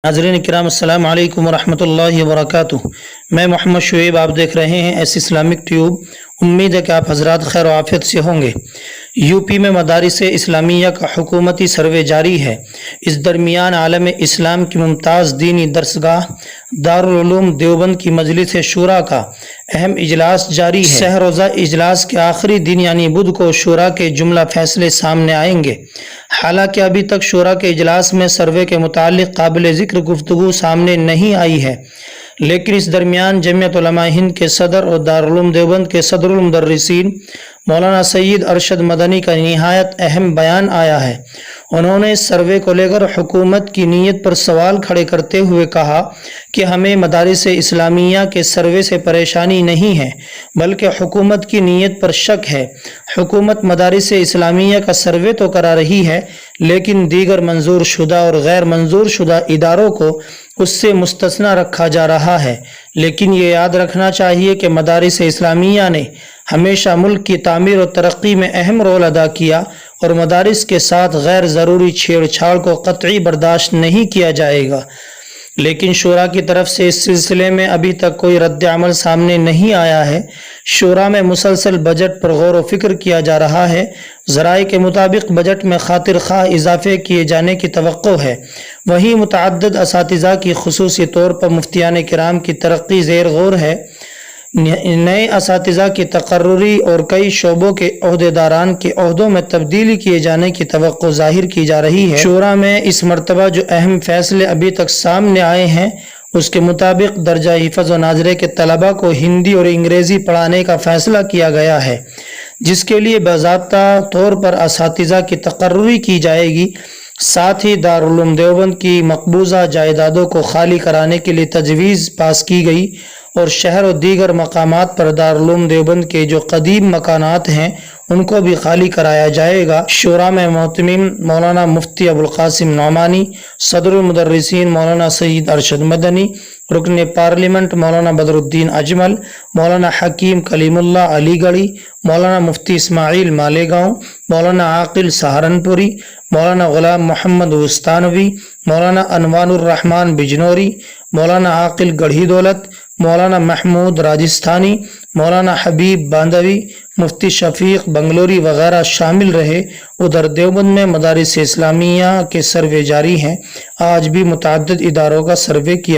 नाज़रीन किराम अस्सलाम वालेकुम वरहमतुल्लाहि वबरकातुहू। मैं मोहम्मद शुएब, आप देख रहे हैं एस इस्लामिक ट्यूब। उम्मीद है कि आप हजरात खैर आफियत से होंगे। यूपी में मदारिस इस्लामिया का हुकूमती सर्वे जारी है। इस दरमियान आलम इस्लाम की मुमताज़ दीनी दरसगाह दारुल उलूम देवबंद की मजलिस शूरा का अहम इजलास जारी है। सह रोज़ा इजलास के आखिरी दिन यानी बुध को शूरा के जुमला फैसले सामने आएंगे। हालांकि अभी तक शूरा के इजलास में सर्वे के मुतालिक काबिल ज़िक्र गुफ्तगू सामने नहीं आई है, लेकिन इस दरमियान जमीयत उलमा हिंद के सदर और दारुल उलूम देवबंद के सदरुल मुदर्रिसीन मौलाना सैयद अरशद मदनी का निहायत अहम बयान आया है। उन्होंने इस सर्वे को लेकर हुकूमत की नीयत पर सवाल खड़े करते हुए कहा कि हमें मदारिस इस्लामिया के सर्वे से परेशानी नहीं है, बल्कि हुकूमत की नीयत पर शक है। हुकूमत मदारिस इस्लामिया का सर्वे तो करा रही है, लेकिन दीगर मंजूर शुदा और गैर मंजूर शुदा इदारों को उससे मुस्तस्ना रखा जा रहा है। लेकिन ये याद रखना चाहिए कि मदारिस इस्लामिया ने हमेशा मुल्क की तामीर और तरक्की में अहम रोल अदा किया और मदारिस के साथ गैर ज़रूरी छेड़छाड़ को कतई बर्दाश्त नहीं किया जाएगा। लेकिन शूरा की तरफ से इस सिलसिले में अभी तक कोई रद्द अमल सामने नहीं आया है। शूरा में मुसलसल बजट पर गौर व फिक्र किया जा रहा है। ज़राए के मुताबिक बजट में खातिर खा इजाफे किए जाने की तवक्को है। वहीं मुतअद्दिद असातिज़ा की खुसूसी तौर पर मुफ्तियान किराम की तरक्की ज़ेर गौर है। नए असातिज़ा की तकर्रुरी और कई शोबों के ओहदेदारान के ओहदों में तब्दीली किए जाने की तवक्को जाहिर की जा रही है। शूरा में इस मरतबा जो अहम फैसले अभी तक सामने आए हैं, उसके मुताबिक दर्जा हिफ़्ज़ व नाज़रे के तलबा को हिंदी और अंग्रेज़ी पढ़ाने का फ़ैसला किया गया है, जिसके लिए बाज़ाब्ता तौर पर असातिज़ा की तकर्रुरी की जाएगी। साथ ही दारुल उलूम देवबंद की मकबूजा जायदादों को खाली कराने के लिए तजवीज़ पास की गई और शहर और दीगर मकामात पर दारुल उलूम देवबंद के जो कदीम मकानात हैं उनको भी खाली कराया जाएगा। शूरा में मोहतमिम मौलाना मुफ्ती अबुल कासिम नौमानी, सदरुल मुदर्रिसीन मौलाना सैयद अरशद मदनी, रुकन पार्लियामेंट मौलाना बदरुद्दीन अजमल, मौलाना हकीम कलीमुल्लाह अलीगढ़ी, मौलाना मुफ्ती इस्माइल मालेगांव, मौलाना आकिल सहारनपुरी, मौलाना गुलाम मोहम्मद उस्तानवी, मौलाना अनवानुर रहमान बिजनौरी, मौलाना आकिल गढ़ी दौलत, मौलाना महमूद राजस्थानी, मौलाना हबीब बांदवी, मुफ्ती शफीक बंगलोरी वगैरह शामिल रहे। उधर देवबंद में मदारिस इस्लामिया के सर्वे जारी हैं। आज भी मुतअद्दिद इदारों का सर्वे किया